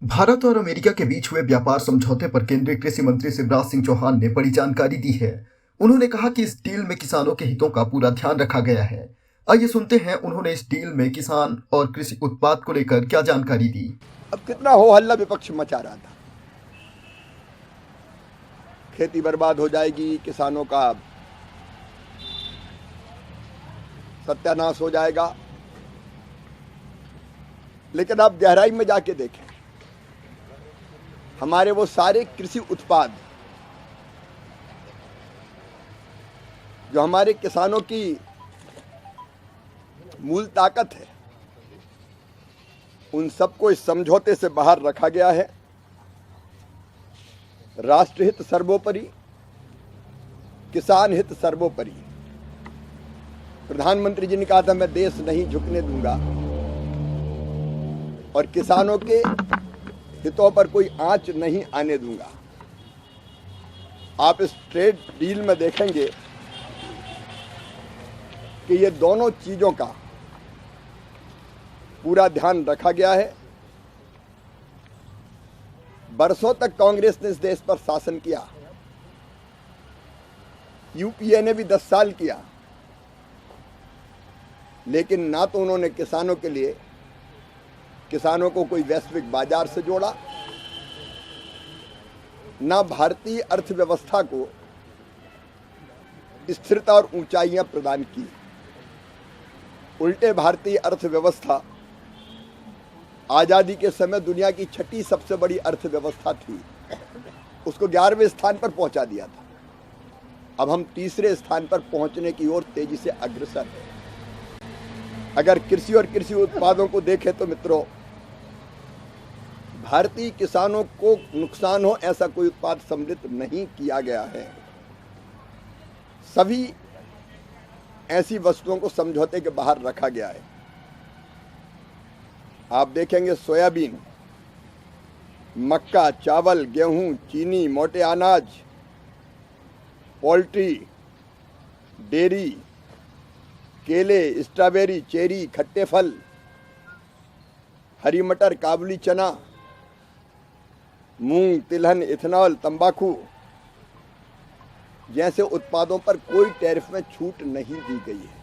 भारत और अमेरिका के बीच हुए व्यापार समझौते पर केंद्रीय कृषि मंत्री शिवराज सिंह चौहान ने बड़ी जानकारी दी है। उन्होंने कहा कि इस डील में किसानों के हितों का पूरा ध्यान रखा गया है। आइए सुनते हैं उन्होंने इस डील में किसान और कृषि उत्पाद को लेकर क्या जानकारी दी। अब कितना हो हल्ला विपक्ष मचा रहा था, खेती बर्बाद हो जाएगी, किसानों का सत्यानाश हो जाएगा। लेकिन आप गहराई में जाके देखें, हमारे वो सारे कृषि उत्पाद जो हमारे किसानों की मूल ताकत है, उन सबको इस समझौते से बाहर रखा गया है। राष्ट्रहित सर्वोपरि, किसान हित सर्वोपरि। प्रधानमंत्री जी ने कहा था, मैं देश नहीं झुकने दूंगा और किसानों के हितों पर कोई आंच नहीं आने दूंगा। आप इस ट्रेड डील में देखेंगे कि ये दोनों चीजों का पूरा ध्यान रखा गया है। बरसों तक कांग्रेस ने इस देश पर शासन किया, यूपीए ने भी 10 साल किया, लेकिन ना तो उन्होंने किसानों के लिए किसानों को कोई वैश्विक बाजार से जोड़ा, ना भारतीय अर्थव्यवस्था को स्थिरता और ऊंचाइयां प्रदान की। उल्टे भारतीय अर्थव्यवस्था आजादी के समय दुनिया की 6ठी सबसे बड़ी अर्थव्यवस्था थी, उसको 11वें स्थान पर पहुंचा दिया था। अब हम 3रे स्थान पर पहुंचने की ओर तेजी से अग्रसर हैं। अगर कृषि और कृषि उत्पादों को देखें तो मित्रों, भारतीय किसानों को नुकसान हो ऐसा कोई उत्पाद सम्मिलित नहीं किया गया है। सभी ऐसी वस्तुओं को समझौते के बाहर रखा गया है। आप देखेंगे सोयाबीन, मक्का, चावल, गेहूं, चीनी, मोटे अनाज, पोल्ट्री, डेयरी, केले, स्ट्रॉबेरी, चेरी, खट्टे फल, हरी मटर, काबुली चना, मूंग, तिलहन, इथेनॉल, तंबाकू जैसे उत्पादों पर कोई टैरिफ में छूट नहीं दी गई है।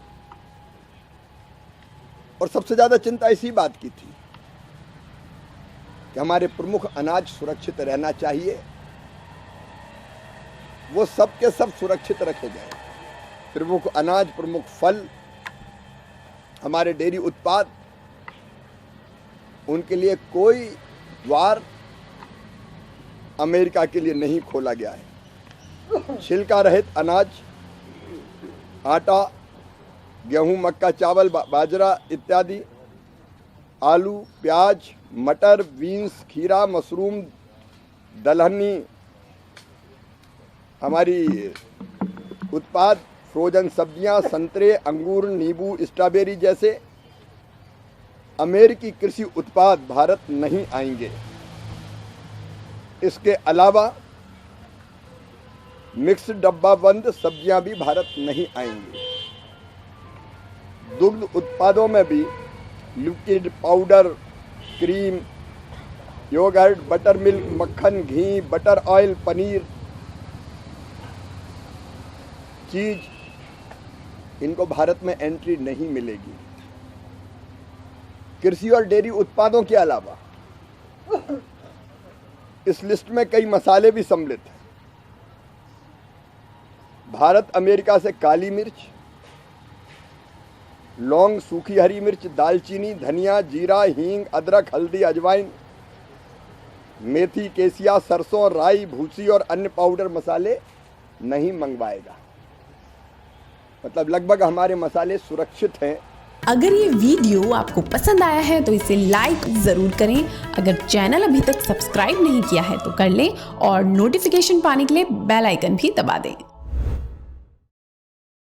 और सबसे ज्यादा चिंता इसी बात की थी कि हमारे प्रमुख अनाज सुरक्षित रहना चाहिए, वो सब के सब सुरक्षित रखे गए। प्रमुख अनाज, प्रमुख फल, हमारे डेयरी उत्पाद, उनके लिए कोई द्वार अमेरिका के लिए नहीं खोला गया है। छिलका रहित अनाज, आटा, गेहूं, मक्का, चावल, बाजरा इत्यादि, आलू, प्याज, मटर, बीन्स, खीरा, मशरूम, दलहनी, हमारी उत्पाद, फ्रोजन सब्जियां, संतरे, अंगूर, नींबू, स्ट्रॉबेरी जैसे अमेरिकी कृषि उत्पाद भारत नहीं आएंगे। इसके अलावा मिक्स डब्बा बंद सब्जियां भी भारत नहीं आएंगी। दुग्ध उत्पादों में भी liquid, powder, cream, yogurt, butter milk, मक्खन, घी, बटर ऑयल, पनीर, चीज, इनको भारत में एंट्री नहीं मिलेगी। कृषि और डेयरी उत्पादों के अलावा इस लिस्ट में कई मसाले भी सम्मिलित हैं। भारत अमेरिका से काली मिर्च, लौंग, सूखी हरी मिर्च, दालचीनी, धनिया, जीरा, हींग, अदरक, हल्दी, अजवाइन, मेथी, केसिया, सरसों, राई, भूसी और अन्य पाउडर मसाले नहीं मंगवाएगा। मतलब लगभग हमारे मसाले सुरक्षित हैं। अगर ये वीडियो आपको पसंद आया है तो इसे लाइक ज़रूर करें। अगर चैनल अभी तक सब्सक्राइब नहीं किया है तो कर लें और नोटिफिकेशन पाने के लिए बेल आइकन भी दबा दें।